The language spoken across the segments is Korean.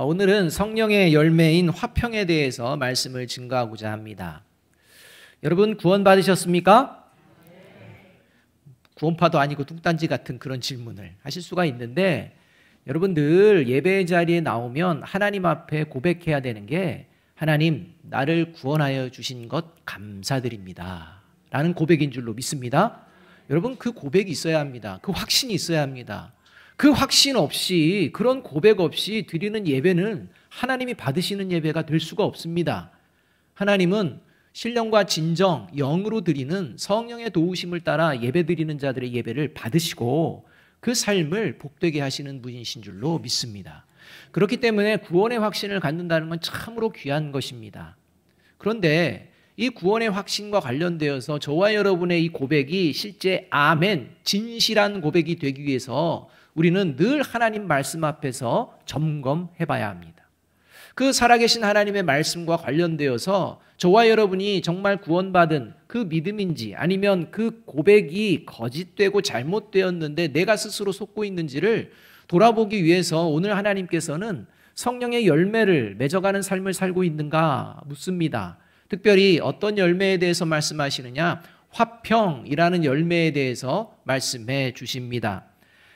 오늘은 성령의 열매인 화평에 대해서 말씀을 증거하고자 합니다. 여러분 구원 받으셨습니까? 구원파도 아니고 뚱딴지 같은 그런 질문을 하실 수가 있는데, 여러분 늘 예배의 자리에 나오면 하나님 앞에 고백해야 되는 게, 하나님 나를 구원하여 주신 것 감사드립니다 라는 고백인 줄로 믿습니다. 여러분 그 고백이 있어야 합니다. 그 확신이 있어야 합니다. 그 확신 없이, 그런 고백 없이 드리는 예배는 하나님이 받으시는 예배가 될 수가 없습니다. 하나님은 신령과 진정, 영으로 드리는 성령의 도우심을 따라 예배 드리는 자들의 예배를 받으시고 그 삶을 복되게 하시는 분이신 줄로 믿습니다. 그렇기 때문에 구원의 확신을 갖는다는 건 참으로 귀한 것입니다. 그런데 이 구원의 확신과 관련되어서 저와 여러분의 이 고백이 실제 아멘, 진실한 고백이 되기 위해서 우리는 늘 하나님 말씀 앞에서 점검해 봐야 합니다. 그 살아계신 하나님의 말씀과 관련되어서 저와 여러분이 정말 구원받은 그 믿음인지, 아니면 그 고백이 거짓되고 잘못되었는데 내가 스스로 속고 있는지를 돌아보기 위해서 오늘 하나님께서는 성령의 열매를 맺어가는 삶을 살고 있는가 묻습니다. 특별히 어떤 열매에 대해서 말씀하시느냐? 화평이라는 열매에 대해서 말씀해 주십니다.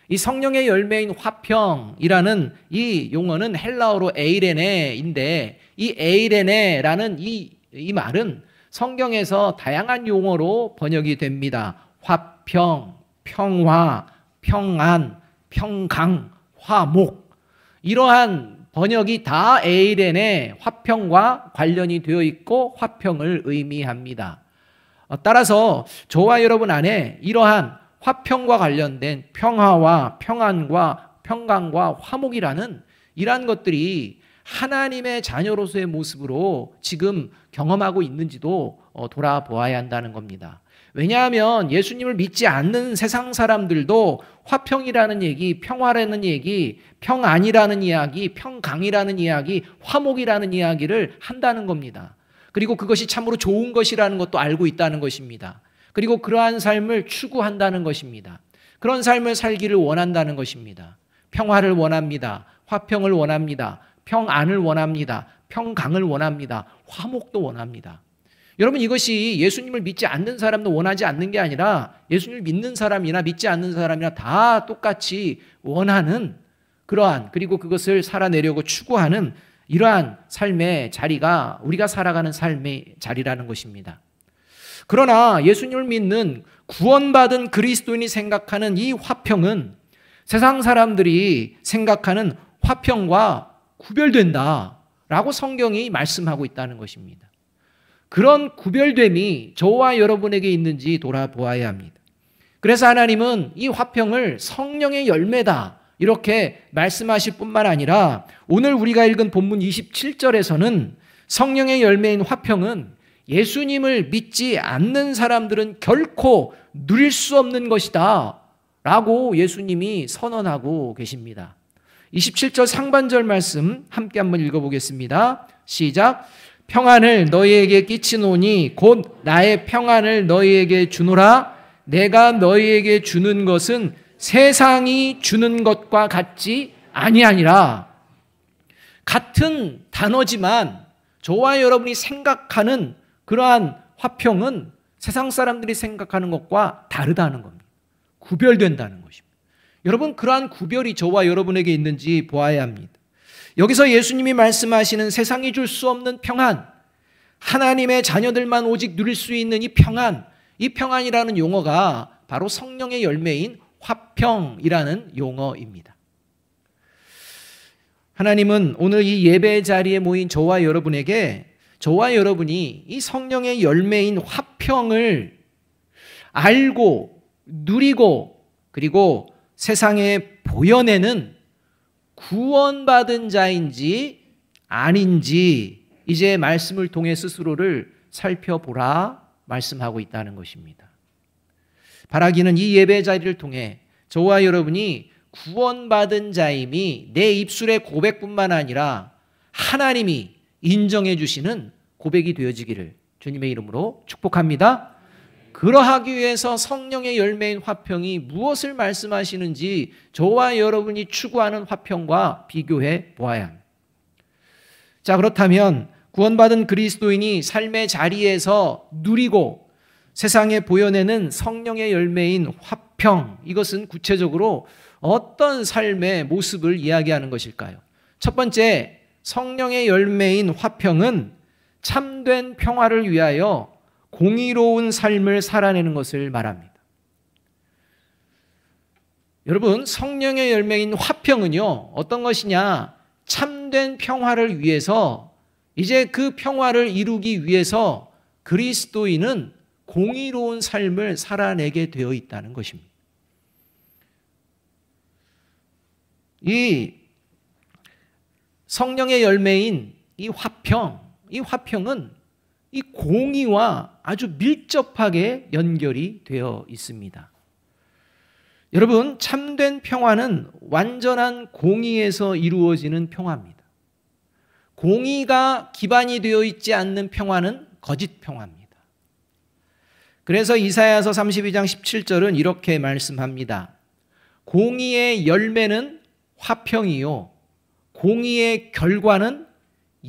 이 성령의 열매인 화평이라는 이 용어는 헬라어로 에이레네인데, 이 에이레네라는 이 말은 성경에서 다양한 용어로 번역이 됩니다. 화평, 평화, 평안, 평강, 화목, 이러한 번역이 다 에이레네, 화평과 관련이 되어 있고 화평을 의미합니다. 따라서 저와 여러분 안에 이러한 화평과 관련된 평화와 평안과 평강과 화목이라는 이러한 것들이 하나님의 자녀로서의 모습으로 지금 경험하고 있는지도 돌아보아야 한다는 겁니다. 왜냐하면 예수님을 믿지 않는 세상 사람들도 화평이라는 얘기, 평화라는 얘기, 평안이라는 이야기, 평강이라는 이야기, 화목이라는 이야기를 한다는 겁니다. 그리고 그것이 참으로 좋은 것이라는 것도 알고 있다는 것입니다. 그리고 그러한 삶을 추구한다는 것입니다. 그런 삶을 살기를 원한다는 것입니다. 평화를 원합니다. 화평을 원합니다. 평안을 원합니다. 평강을 원합니다. 화목도 원합니다. 여러분, 이것이 예수님을 믿지 않는 사람도 원하지 않는 게 아니라 예수님을 믿는 사람이나 믿지 않는 사람이나 다 똑같이 원하는 그러한, 그리고 그것을 살아내려고 추구하는 이러한 삶의 자리가 우리가 살아가는 삶의 자리라는 것입니다. 그러나 예수님을 믿는 구원받은 그리스도인이 생각하는 이 화평은 세상 사람들이 생각하는 화평과 구별된다라고 성경이 말씀하고 있다는 것입니다. 그런 구별됨이 저와 여러분에게 있는지 돌아보아야 합니다. 그래서 하나님은 이 화평을 성령의 열매다 이렇게 말씀하실 뿐만 아니라 오늘 우리가 읽은 본문 27절에서는 성령의 열매인 화평은 예수님을 믿지 않는 사람들은 결코 누릴 수 없는 것이다 라고 예수님이 선언하고 계십니다. 27절 상반절 말씀 함께 한번 읽어보겠습니다. 시작. 평안을 너희에게 끼치노니 곧 나의 평안을 너희에게 주노라. 내가 너희에게 주는 것은 세상이 주는 것과 같지 아니하니라. 같은 단어지만 저와 여러분이 생각하는 그러한 화평은 세상 사람들이 생각하는 것과 다르다는 겁니다. 구별된다는 것입니다. 여러분, 그러한 구별이 저와 여러분에게 있는지 보아야 합니다. 여기서 예수님이 말씀하시는 세상이 줄 수 없는 평안, 하나님의 자녀들만 오직 누릴 수 있는 이 평안, 이 평안이라는 용어가 바로 성령의 열매인 화평이라는 용어입니다. 하나님은 오늘 이 예배 자리에 모인 저와 여러분에게, 저와 여러분이 이 성령의 열매인 화평을 알고 누리고 그리고 세상에 보여내는 구원받은 자인지 아닌지 이제 말씀을 통해 스스로를 살펴보라 말씀하고 있다는 것입니다. 바라기는 이 예배 자리를 통해 저와 여러분이 구원받은 자임이 내 입술의 고백뿐만 아니라 하나님이 인정해 주시는 고백이 되어지기를 주님의 이름으로 축복합니다. 그러하기 위해서 성령의 열매인 화평이 무엇을 말씀하시는지 저와 여러분이 추구하는 화평과 비교해 보아야 합니다. 자, 그렇다면 구원받은 그리스도인이 삶의 자리에서 누리고 세상에 보여내는 성령의 열매인 화평, 이것은 구체적으로 어떤 삶의 모습을 이야기하는 것일까요? 첫 번째, 성령의 열매인 화평은 참된 평화를 위하여 공의로운 삶을 살아내는 것을 말합니다. 여러분, 성령의 열매인 화평은요, 어떤 것이냐? 참된 평화를 위해서, 이제 그 평화를 이루기 위해서 그리스도인은 공의로운 삶을 살아내게 되어 있다는 것입니다. 이 성령의 열매인 이 화평은 이 공의와 아주 밀접하게 연결이 되어 있습니다. 여러분, 참된 평화는 완전한 공의에서 이루어지는 평화입니다. 공의가 기반이 되어 있지 않는 평화는 거짓 평화입니다. 그래서 이사야서 32장 17절은 이렇게 말씀합니다. 공의의 열매는 화평이요, 공의의 결과는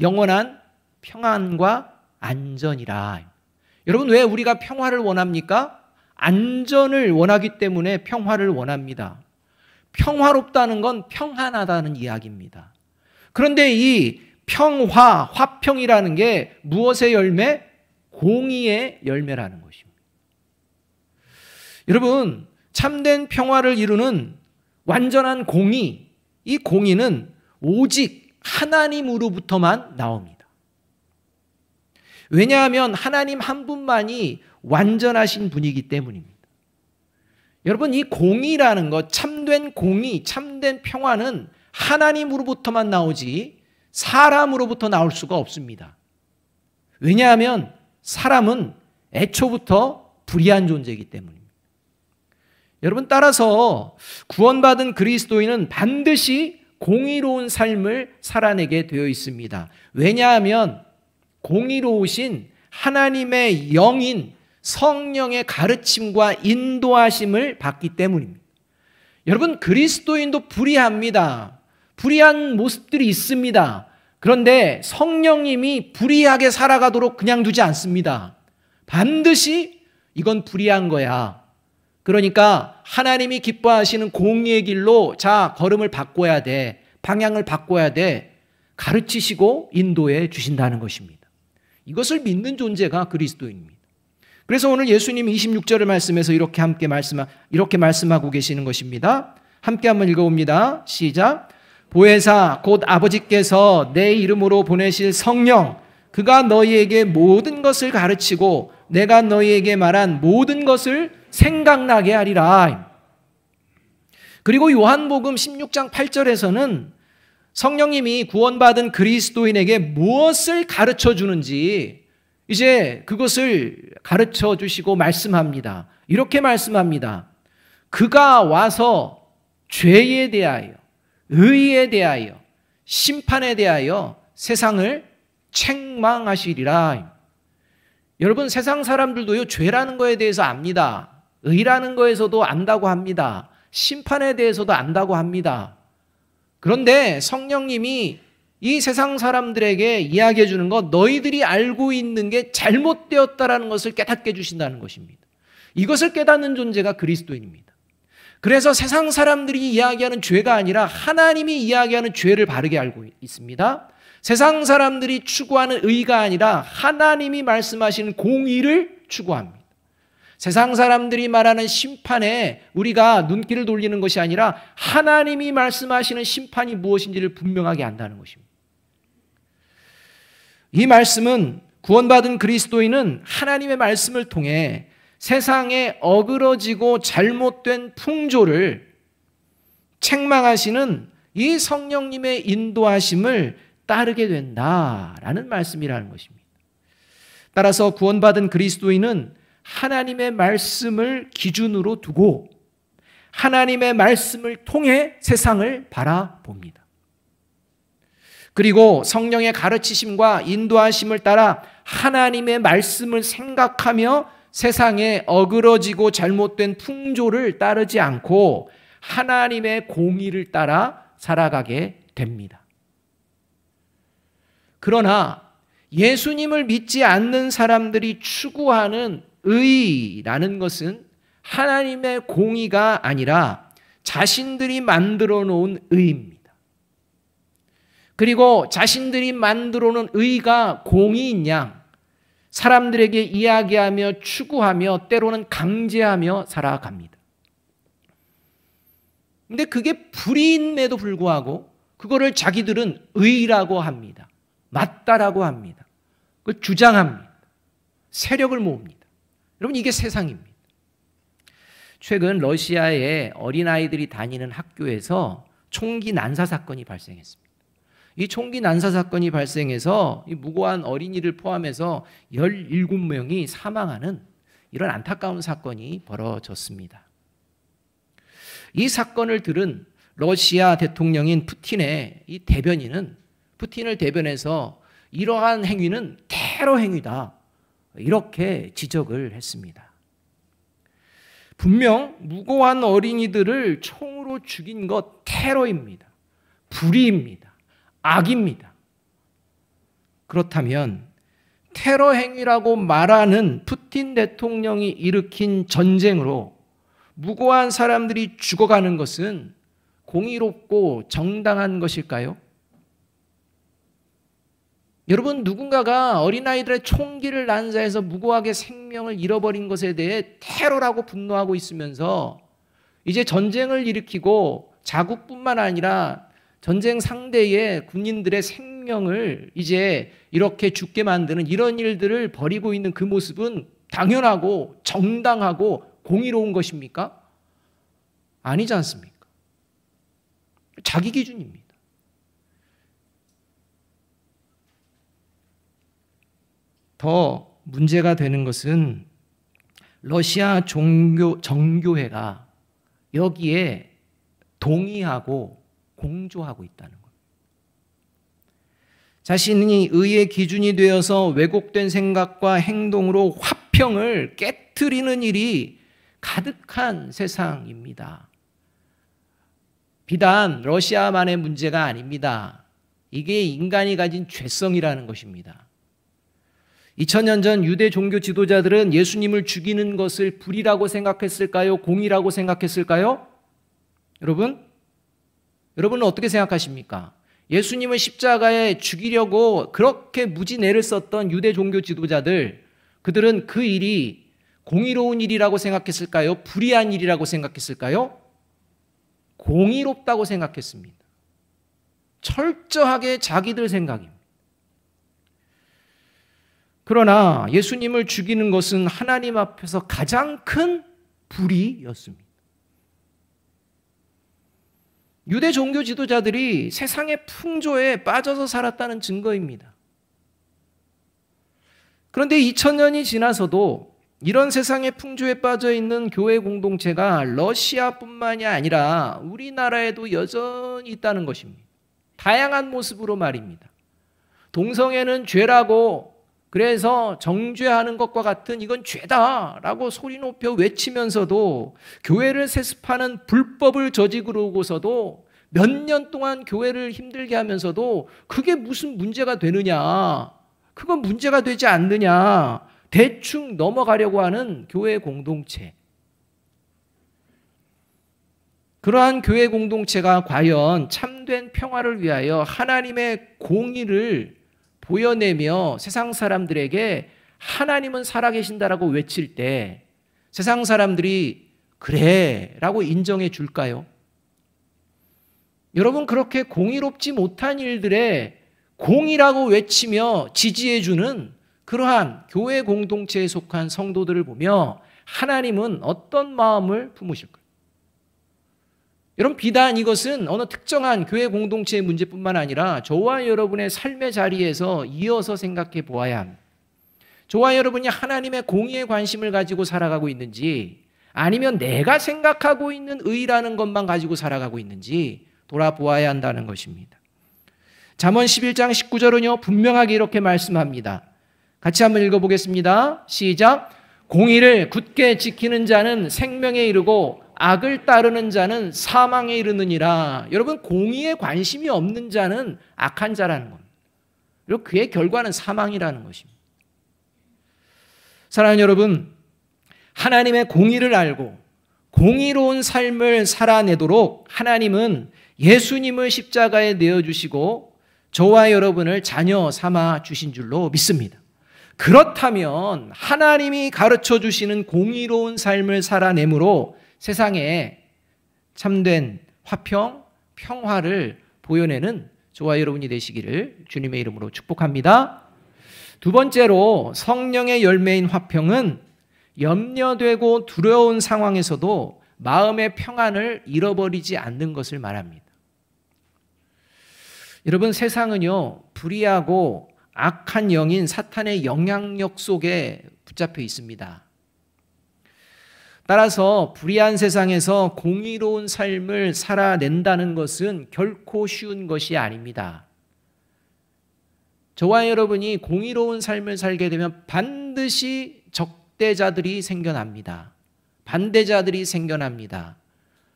영원한 평안과 안전이라. 여러분, 왜 우리가 평화를 원합니까? 안전을 원하기 때문에 평화를 원합니다. 평화롭다는 건 평안하다는 이야기입니다. 그런데 이 평화, 화평이라는 게 무엇의 열매? 공의의 열매라는 것입니다. 여러분, 참된 평화를 이루는 완전한 공의, 이 공의는 오직 하나님으로부터만 나옵니다. 왜냐하면 하나님 한 분만이 완전하신 분이기 때문입니다. 여러분, 이 공의라는 것, 참된 공의, 참된 평화는 하나님으로부터만 나오지 사람으로부터 나올 수가 없습니다. 왜냐하면 사람은 애초부터 불의한 존재이기 때문입니다. 여러분, 따라서 구원받은 그리스도인은 반드시 공의로운 삶을 살아내게 되어 있습니다. 왜냐하면 공의로우신 하나님의 영인 성령의 가르침과 인도하심을 받기 때문입니다. 여러분, 그리스도인도 불의합니다. 불의한 모습들이 있습니다. 그런데 성령님이 불의하게 살아가도록 그냥 두지 않습니다. 반드시 이건 불의한 거야. 그러니까 하나님이 기뻐하시는 공의의 길로 자, 걸음을 바꿔야 돼. 방향을 바꿔야 돼. 가르치시고 인도해 주신다는 것입니다. 이것을 믿는 존재가 그리스도인입니다. 그래서 오늘 예수님이 26절을 말씀해서 이렇게 말씀하고 계시는 것입니다. 함께 한번 읽어봅니다. 시작. 보혜사 곧 아버지께서 내 이름으로 보내실 성령, 그가 너희에게 모든 것을 가르치고 내가 너희에게 말한 모든 것을 생각나게 하리라. 그리고 요한복음 16장 8절에서는 성령님이 구원받은 그리스도인에게 무엇을 가르쳐 주는지 이제 그것을 가르쳐 주시고 말씀합니다. 이렇게 말씀합니다. 그가 와서 죄에 대하여, 의에 대하여, 심판에 대하여 세상을 책망하시리라. 여러분, 세상 사람들도요, 죄라는 거에 대해서 압니다. 의라는 거에서도 안다고 합니다. 심판에 대해서도 안다고 합니다. 그런데 성령님이 이 세상 사람들에게 이야기해 주는 것, 너희들이 알고 있는 게 잘못되었다라는 것을 깨닫게 해주신다는 것입니다. 이것을 깨닫는 존재가 그리스도인입니다. 그래서 세상 사람들이 이야기하는 죄가 아니라 하나님이 이야기하는 죄를 바르게 알고 있습니다. 세상 사람들이 추구하는 의가 아니라 하나님이 말씀하시는 공의를 추구합니다. 세상 사람들이 말하는 심판에 우리가 눈길을 돌리는 것이 아니라 하나님이 말씀하시는 심판이 무엇인지를 분명하게 안다는 것입니다. 이 말씀은 구원받은 그리스도인은 하나님의 말씀을 통해 세상에 어그러지고 잘못된 풍조를 책망하시는 이 성령님의 인도하심을 따르게 된다라는 말씀이라는 것입니다. 따라서 구원받은 그리스도인은 하나님의 말씀을 기준으로 두고 하나님의 말씀을 통해 세상을 바라봅니다. 그리고 성령의 가르치심과 인도하심을 따라 하나님의 말씀을 생각하며 세상에 어그러지고 잘못된 풍조를 따르지 않고 하나님의 공의를 따라 살아가게 됩니다. 그러나 예수님을 믿지 않는 사람들이 추구하는 의라는 것은 하나님의 공의가 아니라 자신들이 만들어 놓은 의입니다. 그리고 자신들이 만들어 놓은 의가 공의인 양 사람들에게 이야기하며 추구하며 때로는 강제하며 살아갑니다. 근데 그게 불의임에도 불구하고 그거를 자기들은 의라고 합니다. 맞다라고 합니다. 그걸 주장합니다. 세력을 모읍니다. 여러분, 이게 세상입니다. 최근 러시아의 어린아이들이 다니는 학교에서 총기 난사 사건이 발생했습니다. 이 총기 난사 사건이 발생해서 이 무고한 어린이를 포함해서 17명이 사망하는 이런 안타까운 사건이 벌어졌습니다. 이 사건을 들은 러시아 대통령인 푸틴의 이 대변인은 푸틴을 대변해서 이러한 행위는 테러 행위다, 이렇게 지적을 했습니다. 분명 무고한 어린이들을 총으로 죽인 것 테러입니다. 불의입니다. 악입니다. 그렇다면 테러 행위라고 말하는 푸틴 대통령이 일으킨 전쟁으로 무고한 사람들이 죽어가는 것은 공의롭고 정당한 것일까요? 여러분, 누군가가 어린아이들의 총기를 난사해서 무고하게 생명을 잃어버린 것에 대해 테러라고 분노하고 있으면서 이제 전쟁을 일으키고 자국뿐만 아니라 전쟁 상대의 군인들의 생명을 이제 이렇게 죽게 만드는 이런 일들을 벌이고 있는 그 모습은 당연하고 정당하고 공의로운 것입니까? 아니지 않습니까? 자기 기준입니다. 더 문제가 되는 것은 러시아 정교회가 여기에 동의하고 공조하고 있다는 것. 자신이 의의 기준이 되어서 왜곡된 생각과 행동으로 화평을 깨트리는 일이 가득한 세상입니다. 비단 러시아만의 문제가 아닙니다. 이게 인간이 가진 죄성이라는 것입니다. 2000년 전 유대 종교 지도자들은 예수님을 죽이는 것을 불이라고 생각했을까요? 공의라고 생각했을까요? 여러분은 어떻게 생각하십니까? 예수님을 십자가에 죽이려고 그렇게 무지내를 썼던 유대 종교 지도자들, 그들은 그 일이 공의로운 일이라고 생각했을까요? 불의한 일이라고 생각했을까요? 공의롭다고 생각했습니다. 철저하게 자기들 생각입니다. 그러나 예수님을 죽이는 것은 하나님 앞에서 가장 큰 불의였습니다. 유대 종교 지도자들이 세상의 풍조에 빠져서 살았다는 증거입니다. 그런데 2000년이 지나서도 이런 세상의 풍조에 빠져 있는 교회 공동체가 러시아뿐만이 아니라 우리나라에도 여전히 있다는 것입니다. 다양한 모습으로 말입니다. 동성애는 죄라고, 그래서 정죄하는 것과 같은 이건 죄다라고 소리 높여 외치면서도 교회를 세습하는 불법을 저지르고서도 몇 년 동안 교회를 힘들게 하면서도 그게 무슨 문제가 되느냐, 그건 문제가 되지 않느냐, 대충 넘어가려고 하는 교회 공동체. 그러한 교회 공동체가 과연 참된 평화를 위하여 하나님의 공의를 보여내며 세상 사람들에게 하나님은 살아계신다라고 외칠 때 세상 사람들이 그래 라고 인정해 줄까요? 여러분, 그렇게 공의롭지 못한 일들에 공의라고 외치며 지지해 주는 그러한 교회 공동체에 속한 성도들을 보며 하나님은 어떤 마음을 품으실까요? 여러분, 비단 이것은 어느 특정한 교회 공동체의 문제뿐만 아니라 저와 여러분의 삶의 자리에서 이어서 생각해 보아야 합니다. 저와 여러분이 하나님의 공의에 관심을 가지고 살아가고 있는지, 아니면 내가 생각하고 있는 의라는 것만 가지고 살아가고 있는지 돌아보아야 한다는 것입니다. 잠언 11장 19절은요 분명하게 이렇게 말씀합니다. 같이 한번 읽어보겠습니다. 시작. 공의를 굳게 지키는 자는 생명에 이르고 악을 따르는 자는 사망에 이르느니라. 여러분, 공의에 관심이 없는 자는 악한 자라는 겁니다. 그리고 그의 결과는 사망이라는 것입니다. 사랑하는 여러분, 하나님의 공의를 알고 공의로운 삶을 살아내도록 하나님은 예수님을 십자가에 내어주시고 저와 여러분을 자녀 삼아 주신 줄로 믿습니다. 그렇다면 하나님이 가르쳐 주시는 공의로운 삶을 살아내므로 세상에 참된 화평, 평화를 보여내는 저와 여러분이 되시기를 주님의 이름으로 축복합니다. 두 번째로 성령의 열매인 화평은 염려되고 두려운 상황에서도 마음의 평안을 잃어버리지 않는 것을 말합니다. 여러분, 세상은요, 불의하고 악한 영인 사탄의 영향력 속에 붙잡혀 있습니다. 따라서 불의한 세상에서 공의로운 삶을 살아낸다는 것은 결코 쉬운 것이 아닙니다. 저와 여러분이 공의로운 삶을 살게 되면 반드시 적대자들이 생겨납니다. 반대자들이 생겨납니다.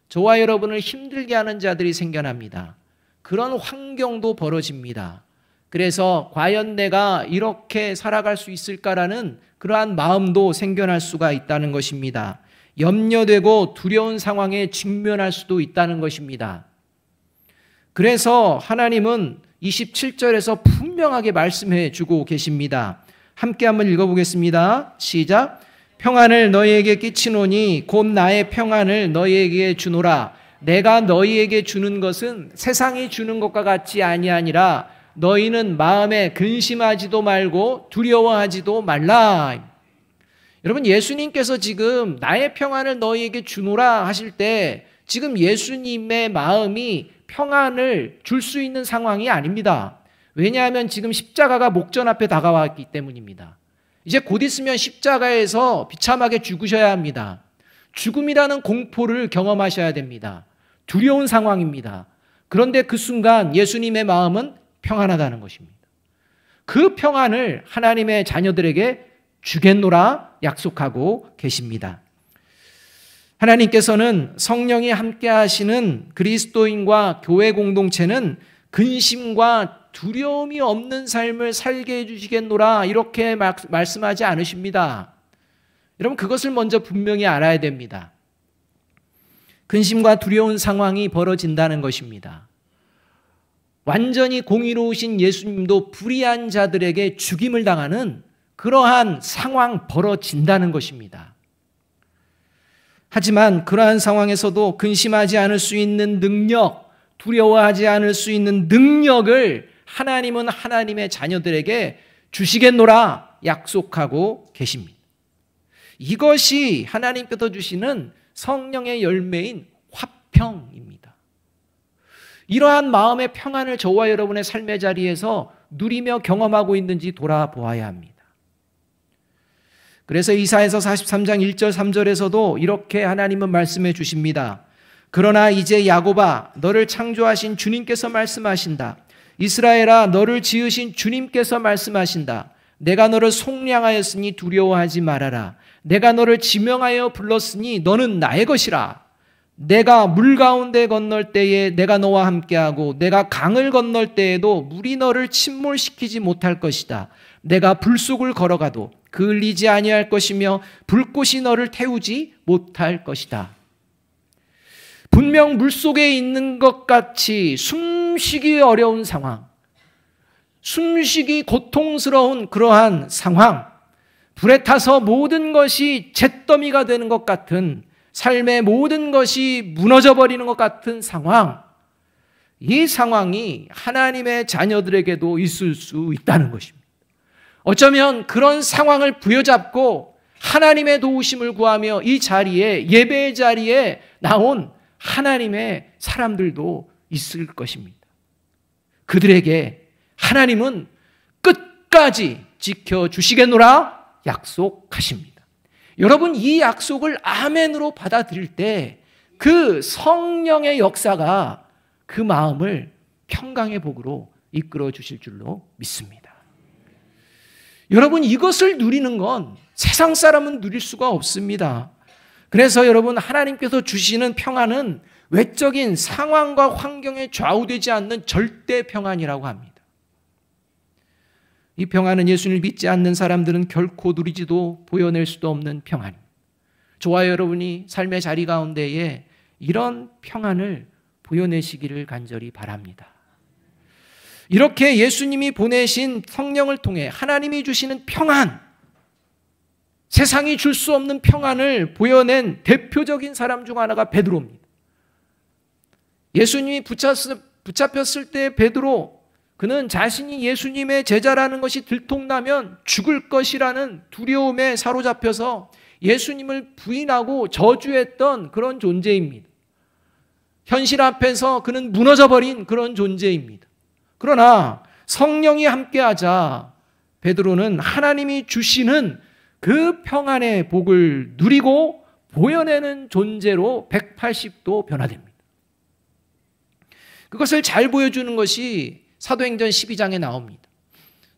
저와 여러분을 힘들게 하는 자들이 생겨납니다. 그런 환경도 벌어집니다. 그래서 과연 내가 이렇게 살아갈 수 있을까라는 그러한 마음도 생겨날 수가 있다는 것입니다. 염려되고 두려운 상황에 직면할 수도 있다는 것입니다. 그래서 하나님은 27절에서 분명하게 말씀해 주고 계십니다. 함께 한번 읽어보겠습니다. 시작. 평안을 너희에게 끼치노니 곧 나의 평안을 너희에게 주노라. 내가 너희에게 주는 것은 세상이 주는 것과 같이 아니하니라. 너희는 마음에 근심하지도 말고 두려워하지도 말라. 여러분, 예수님께서 지금 나의 평안을 너희에게 주노라 하실 때 지금 예수님의 마음이 평안을 줄 수 있는 상황이 아닙니다. 왜냐하면 지금 십자가가 목전 앞에 다가왔기 때문입니다. 이제 곧 있으면 십자가에서 비참하게 죽으셔야 합니다. 죽음이라는 공포를 경험하셔야 됩니다. 두려운 상황입니다. 그런데 그 순간 예수님의 마음은 평안하다는 것입니다. 그 평안을 하나님의 자녀들에게 주겠노라 약속하고 계십니다. 하나님께서는 성령이 함께 하시는 그리스도인과 교회 공동체는 근심과 두려움이 없는 삶을 살게 해주시겠노라 이렇게 말씀하지 않으십니다. 여러분, 그것을 먼저 분명히 알아야 됩니다. 근심과 두려운 상황이 벌어진다는 것입니다. 완전히 공의로우신 예수님도 불의한 자들에게 죽임을 당하는 그러한 상황 벌어진다는 것입니다. 하지만 그러한 상황에서도 근심하지 않을 수 있는 능력, 두려워하지 않을 수 있는 능력을 하나님은 하나님의 자녀들에게 주시겠노라 약속하고 계십니다. 이것이 하나님께서 주시는 성령의 열매인 화평입니다. 이러한 마음의 평안을 저와 여러분의 삶의 자리에서 누리며 경험하고 있는지 돌아보아야 합니다. 그래서 이사야서 43장 1절 3절에서도 이렇게 하나님은 말씀해 주십니다. 그러나 이제 야곱아, 너를 창조하신 주님께서 말씀하신다. 이스라엘아, 너를 지으신 주님께서 말씀하신다. 내가 너를 속량하였으니 두려워하지 말아라. 내가 너를 지명하여 불렀으니 너는 나의 것이라. 내가 물 가운데 건널 때에 내가 너와 함께하고 내가 강을 건널 때에도 물이 너를 침몰시키지 못할 것이다. 내가 불 속을 걸어가도 그을리지 아니할 것이며 불꽃이 너를 태우지 못할 것이다. 분명 물속에 있는 것 같이 숨쉬기 어려운 상황, 숨쉬기 고통스러운 그러한 상황, 불에 타서 모든 것이 잿더미가 되는 것 같은, 삶의 모든 것이 무너져 버리는 것 같은 상황, 이 상황이 하나님의 자녀들에게도 있을 수 있다는 것입니다. 어쩌면 그런 상황을 부여잡고 하나님의 도우심을 구하며 이 자리에, 예배의 자리에 나온 하나님의 사람들도 있을 것입니다. 그들에게 하나님은 끝까지 지켜주시겠노라 약속하십니다. 여러분, 이 약속을 아멘으로 받아들일 때 그 성령의 역사가 그 마음을 평강의 복으로 이끌어 주실 줄로 믿습니다. 여러분, 이것을 누리는 건 세상 사람은 누릴 수가 없습니다. 그래서 여러분, 하나님께서 주시는 평안은 외적인 상황과 환경에 좌우되지 않는 절대 평안이라고 합니다. 이 평안은 예수님을 믿지 않는 사람들은 결코 누리지도 보여낼 수도 없는 평안입니다. 저와 여러분이 삶의 자리 가운데에 이런 평안을 보여내시기를 간절히 바랍니다. 이렇게 예수님이 보내신 성령을 통해 하나님이 주시는 평안, 세상이 줄 수 없는 평안을 보여낸 대표적인 사람 중 하나가 베드로입니다. 예수님이 붙잡혔을 때 베드로, 그는 자신이 예수님의 제자라는 것이 들통나면 죽을 것이라는 두려움에 사로잡혀서 예수님을 부인하고 저주했던 그런 존재입니다. 현실 앞에서 그는 무너져버린 그런 존재입니다. 그러나 성령이 함께하자 베드로는 하나님이 주시는 그 평안의 복을 누리고 보여내는 존재로 180도 변화됩니다. 그것을 잘 보여주는 것이 사도행전 12장에 나옵니다.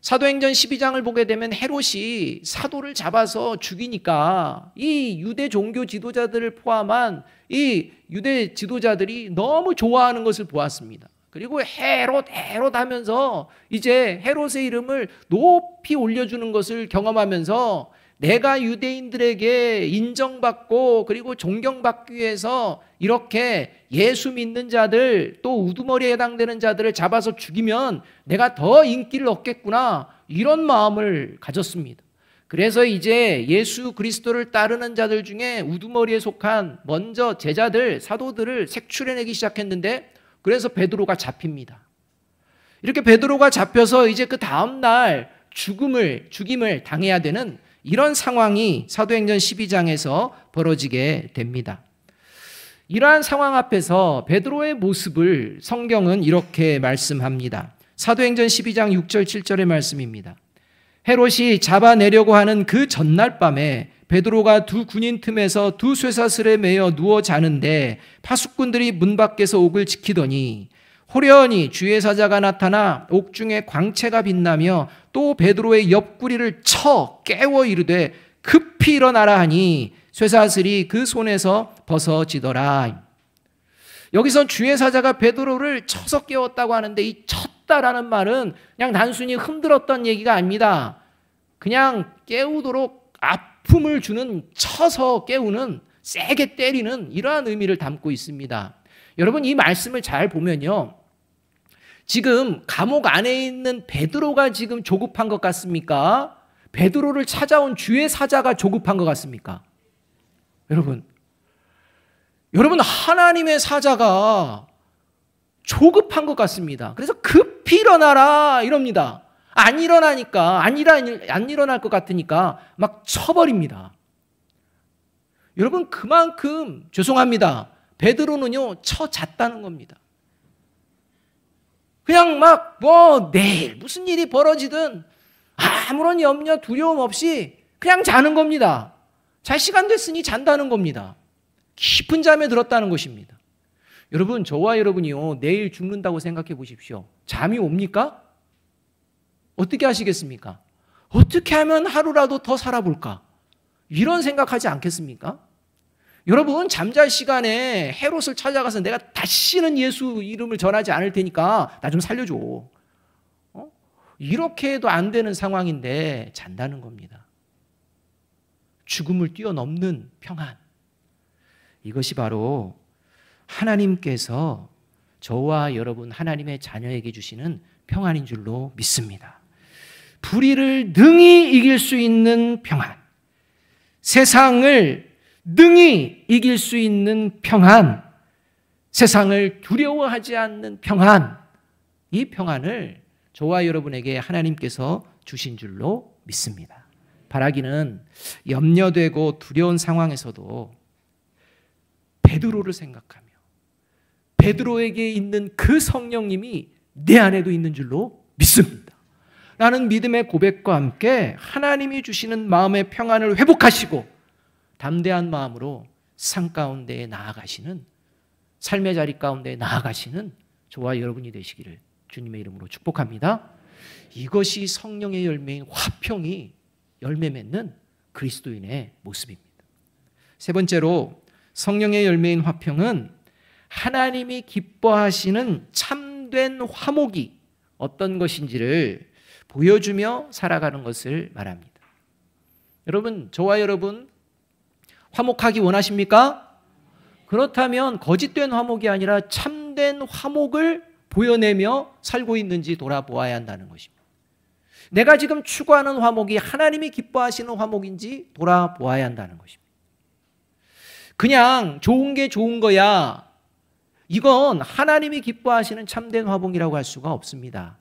사도행전 12장을 보게 되면 헤롯이 사도를 잡아서 죽이니까 이 유대 종교 지도자들을 포함한 이 유대 지도자들이 너무 좋아하는 것을 보았습니다. 그리고 헤롯 하면서 이제 헤롯의 이름을 높이 올려주는 것을 경험하면서 내가 유대인들에게 인정받고 그리고 존경받기 위해서 이렇게 예수 믿는 자들, 또 우두머리에 해당되는 자들을 잡아서 죽이면 내가 더 인기를 얻겠구나, 이런 마음을 가졌습니다. 그래서 이제 예수 그리스도를 따르는 자들 중에 우두머리에 속한 먼저 제자들, 사도들을 색출해내기 시작했는데, 그래서 베드로가 잡힙니다. 이렇게 베드로가 잡혀서 이제 그 다음날 죽임을 당해야 되는 이런 상황이 사도행전 12장에서 벌어지게 됩니다. 이러한 상황 앞에서 베드로의 모습을 성경은 이렇게 말씀합니다. 사도행전 12장 6절 7절의 말씀입니다. 헤롯이 잡아내려고 하는 그 전날 밤에 베드로가 두 군인 틈에서 두 쇠사슬에 매여 누워 자는데 파수꾼들이 문 밖에서 옥을 지키더니 호련히 주의 사자가 나타나 옥중에 광채가 빛나며 또 베드로의 옆구리를 쳐 깨워 이르되 급히 일어나라 하니 쇠사슬이 그 손에서 벗어지더라. 여기서 주의 사자가 베드로를 쳐서 깨웠다고 하는데, 이 쳤다라는 말은 그냥 단순히 흔들었던 얘기가 아닙니다. 그냥 깨우도록 아픔을 주는, 쳐서 깨우는, 세게 때리는 이러한 의미를 담고 있습니다. 여러분, 이 말씀을 잘 보면요, 지금 감옥 안에 있는 베드로가 지금 조급한 것 같습니까? 베드로를 찾아온 주의 사자가 조급한 것 같습니까? 여러분 하나님의 사자가 조급한 것 같습니다. 그래서 급히 일어나라 이럽니다. 안 일어날 것 같으니까 막 쳐버립니다. 여러분, 그만큼 죄송합니다, 베드로는요 쳐잤다는 겁니다. 그냥 막 내일 무슨 일이 벌어지든 아무런 염려 두려움 없이 그냥 자는 겁니다. 잘 시간 됐으니 잔다는 겁니다. 깊은 잠에 들었다는 것입니다. 여러분, 저와 여러분이요, 내일 죽는다고 생각해 보십시오. 잠이 옵니까? 어떻게 하시겠습니까? 어떻게 하면 하루라도 더 살아볼까? 이런 생각하지 않겠습니까? 여러분, 잠잘 시간에 헤롯을 찾아가서 내가 다시는 예수 이름을 전하지 않을 테니까 나 좀 살려줘, 이렇게 해도 안 되는 상황인데 잔다는 겁니다. 죽음을 뛰어넘는 평안, 이것이 바로 하나님께서 저와 여러분 하나님의 자녀에게 주시는 평안인 줄로 믿습니다. 불의를 능히 이길 수 있는 평안, 세상을 능히 이길 수 있는 평안, 세상을 두려워하지 않는 평안, 이 평안을 저와 여러분에게 하나님께서 주신 줄로 믿습니다. 바라기는 염려되고 두려운 상황에서도 베드로를 생각하며 베드로에게 있는 그 성령님이 내 안에도 있는 줄로 믿습니다. 라는 믿음의 고백과 함께 하나님이 주시는 마음의 평안을 회복하시고 담대한 마음으로 산 가운데에 나아가시는, 삶의 자리 가운데에 나아가시는 저와 여러분이 되시기를 주님의 이름으로 축복합니다. 이것이 성령의 열매인 화평이 열매 맺는 그리스도인의 모습입니다. 세 번째로, 성령의 열매인 화평은 하나님이 기뻐하시는 참된 화목이 어떤 것인지를 보여주며 살아가는 것을 말합니다. 여러분, 저와 여러분 화목하기 원하십니까? 그렇다면 거짓된 화목이 아니라 참된 화목을 보여내며 살고 있는지 돌아보아야 한다는 것입니다. 내가 지금 추구하는 화목이 하나님이 기뻐하시는 화목인지 돌아보아야 한다는 것입니다. 그냥 좋은 게 좋은 거야, 이건 하나님이 기뻐하시는 참된 화목이라고 할 수가 없습니다.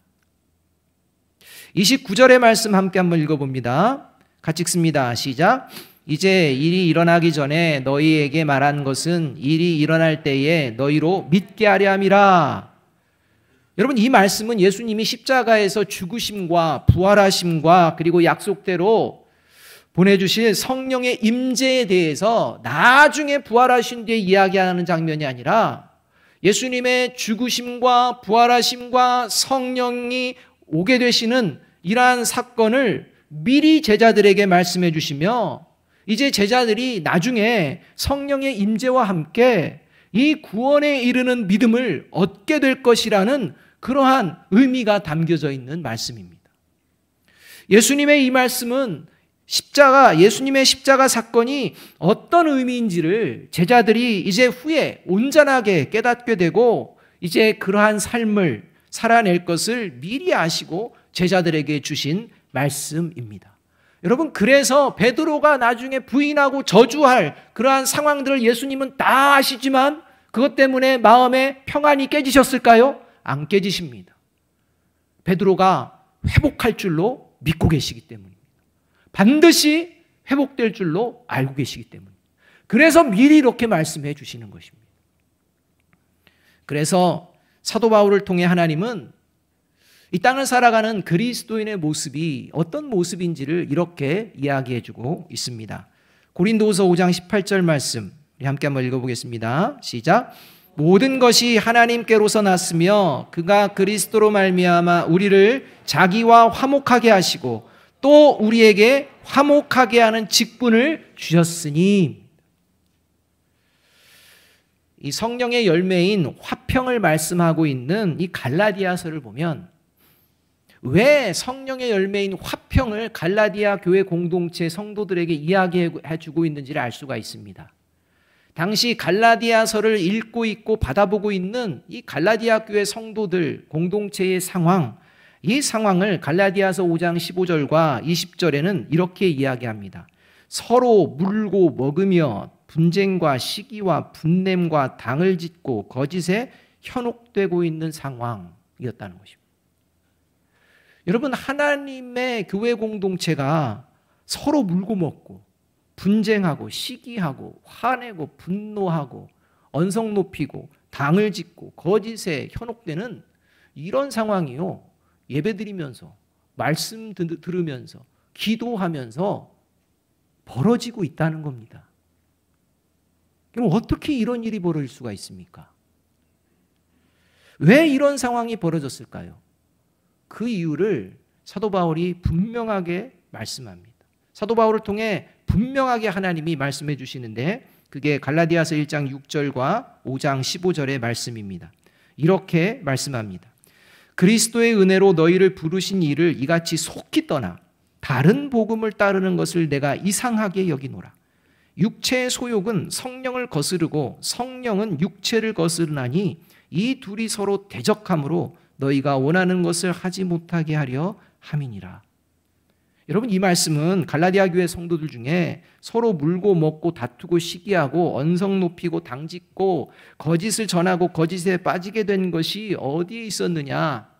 29절의 말씀 함께 한번 읽어봅니다. 같이 읽습니다. 시작. 이제 일이 일어나기 전에 너희에게 말한 것은 일이 일어날 때에 너희로 믿게 하려 함이라. 여러분, 이 말씀은 예수님이 십자가에서 죽으심과 부활하심과 그리고 약속대로 보내주실 성령의 임재에 대해서 나중에 부활하신 뒤에 이야기하는 장면이 아니라 예수님의 죽으심과 부활하심과 성령이 오게 되시는 이러한 사건을 미리 제자들에게 말씀해 주시며, 이제 제자들이 나중에 성령의 임재와 함께 이 구원에 이르는 믿음을 얻게 될 것이라는 그러한 의미가 담겨져 있는 말씀입니다. 예수님의 이 말씀은 예수님의 십자가 사건이 어떤 의미인지를 제자들이 이제 후에 온전하게 깨닫게 되고 이제 그러한 삶을 살아낼 것을 미리 아시고 제자들에게 주신 말씀입니다. 여러분, 그래서 베드로가 나중에 부인하고 저주할 그러한 상황들을 예수님은 다 아시지만 그것 때문에 마음에 평안이 깨지셨을까요? 안 깨지십니다. 베드로가 회복할 줄로 믿고 계시기 때문입니다. 반드시 회복될 줄로 알고 계시기 때문입니다. 그래서 미리 이렇게 말씀해 주시는 것입니다. 그래서 사도 바울을 통해 하나님은 이 땅을 살아가는 그리스도인의 모습이 어떤 모습인지를 이렇게 이야기해 주고 있습니다. 고린도후서 5장 18절 말씀 우리 함께 한번 읽어보겠습니다. 시작. 모든 것이 하나님께로서 났으며 그가 그리스도로 말미암아 우리를 자기와 화목하게 하시고 또 우리에게 화목하게 하는 직분을 주셨으니. 이 성령의 열매인 화평을 말씀하고 있는 이 갈라디아서를 보면 왜 성령의 열매인 화평을 갈라디아 교회 공동체 성도들에게 이야기해 주고 있는지를 알 수가 있습니다. 당시 갈라디아서를 읽고 있고 받아보고 있는 이 갈라디아 교회 성도들 공동체의 상황, 이 상황을 갈라디아서 5장 15절과 20절에는 이렇게 이야기합니다. 서로 물고 먹으며 분쟁과 시기와 분냄과 당을 짓고 거짓에 현혹되고 있는 상황이었다는 것입니다. 여러분, 하나님의 교회 공동체가 서로 물고 먹고 분쟁하고 시기하고 화내고 분노하고 언성 높이고 당을 짓고 거짓에 현혹되는 이런 상황이요, 예배드리면서 말씀 들으면서 기도하면서 벌어지고 있다는 겁니다. 그럼 어떻게 이런 일이 벌어질 수가 있습니까? 왜 이런 상황이 벌어졌을까요? 그 이유를 사도 바울이 분명하게 말씀합니다. 사도 바울을 통해 분명하게 하나님이 말씀해 주시는데 그게 갈라디아서 1장 6절과 5장 15절의 말씀입니다. 이렇게 말씀합니다. 그리스도의 은혜로 너희를 부르신 이를 이같이 속히 떠나 다른 복음을 따르는 것을 내가 이상하게 여기노라. 육체의 소욕은 성령을 거스르고 성령은 육체를 거스르나니 이 둘이 서로 대적함으로 너희가 원하는 것을 하지 못하게 하려 함이니라. 여러분, 이 말씀은 갈라디아 교회 성도들 중에 서로 물고 먹고 다투고 시기하고 언성 높이고 당짓고 거짓을 전하고 거짓에 빠지게 된 것이 어디에 있었느냐?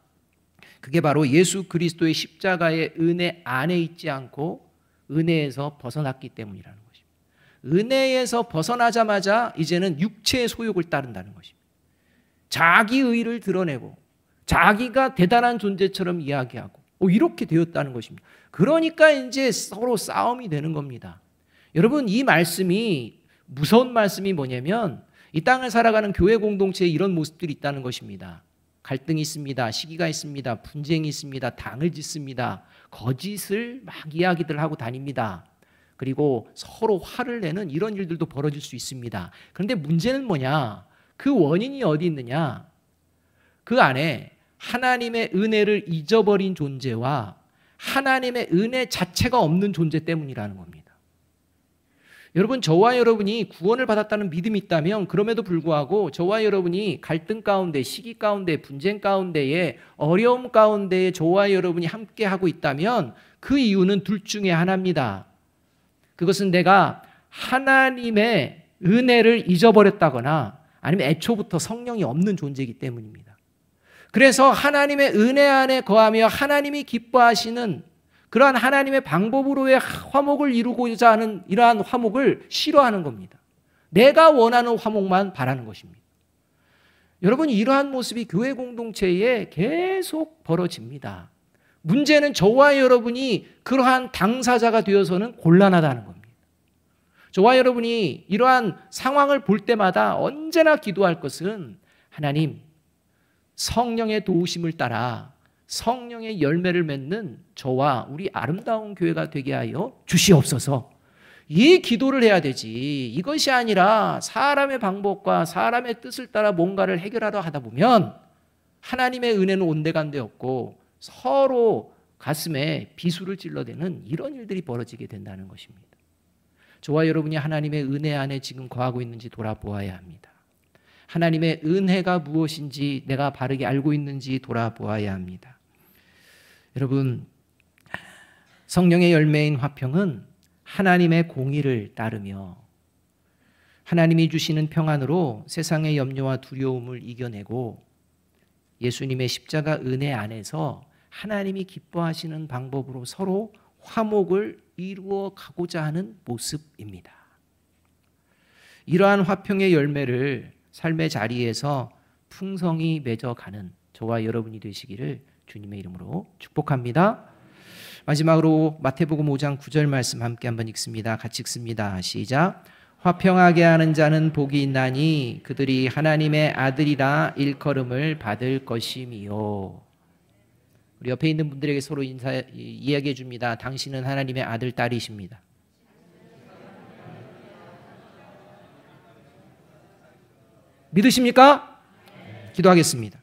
그게 바로 예수 그리스도의 십자가의 은혜 안에 있지 않고 은혜에서 벗어났기 때문이라는 것입니다. 은혜에서 벗어나자마자 이제는 육체의 소욕을 따른다는 것입니다. 자기 의를 드러내고 자기가 대단한 존재처럼 이야기하고 이렇게 되었다는 것입니다. 그러니까 이제 서로 싸움이 되는 겁니다. 여러분, 이 말씀이 무서운 말씀이 뭐냐면 이 땅을 살아가는 교회 공동체에 이런 모습들이 있다는 것입니다. 갈등이 있습니다. 시기가 있습니다. 분쟁이 있습니다. 당을 짓습니다. 거짓을 막 이야기들 하고 다닙니다. 그리고 서로 화를 내는 이런 일들도 벌어질 수 있습니다. 그런데 문제는 뭐냐? 그 원인이 어디 있느냐? 그 안에 하나님의 은혜를 잊어버린 존재와 하나님의 은혜 자체가 없는 존재 때문이라는 겁니다. 여러분, 저와 여러분이 구원을 받았다는 믿음이 있다면 그럼에도 불구하고 저와 여러분이 갈등 가운데, 시기 가운데, 분쟁 가운데에, 어려움 가운데에 저와 여러분이 함께하고 있다면 그 이유는 둘 중에 하나입니다. 그것은 내가 하나님의 은혜를 잊어버렸다거나 아니면 애초부터 성령이 없는 존재이기 때문입니다. 그래서 하나님의 은혜 안에 거하며 하나님이 기뻐하시는 그러한 하나님의 방법으로의 화목을 이루고자 하는 이러한 화목을 싫어하는 겁니다. 내가 원하는 화목만 바라는 것입니다. 여러분, 이러한 모습이 교회 공동체에 계속 벌어집니다. 문제는 저와 여러분이 그러한 당사자가 되어서는 곤란하다는 겁니다. 저와 여러분이 이러한 상황을 볼 때마다 언제나 기도할 것은 하나님, 성령의 도우심을 따라 성령의 열매를 맺는 저와 우리 아름다운 교회가 되게 하여 주시옵소서. 이 기도를 해야 되지, 이것이 아니라 사람의 방법과 사람의 뜻을 따라 뭔가를 해결하려 하다 보면 하나님의 은혜는 온데간데 없고 서로 가슴에 비수를 찔러대는 이런 일들이 벌어지게 된다는 것입니다. 저와 여러분이 하나님의 은혜 안에 지금 거하고 있는지 돌아보아야 합니다. 하나님의 은혜가 무엇인지 내가 바르게 알고 있는지 돌아보아야 합니다. 여러분, 성령의 열매인 화평은 하나님의 공의를 따르며 하나님이 주시는 평안으로 세상의 염려와 두려움을 이겨내고 예수님의 십자가 은혜 안에서 하나님이 기뻐하시는 방법으로 서로 화목을 이루어 가고자 하는 모습입니다. 이러한 화평의 열매를 삶의 자리에서 풍성히 맺어가는 저와 여러분이 되시기를 주님의 이름으로 축복합니다. 마지막으로 마태복음 5장 9절 말씀 함께 한번 읽습니다. 같이 읽습니다. 시작. 화평하게 하는 자는 복이 있나니 그들이 하나님의 아들이라 일컬음을 받을 것이미요. 우리 옆에 있는 분들에게 서로 이야기해 줍니다. 당신은 하나님의 아들, 딸이십니다. 믿으십니까? 기도하겠습니다.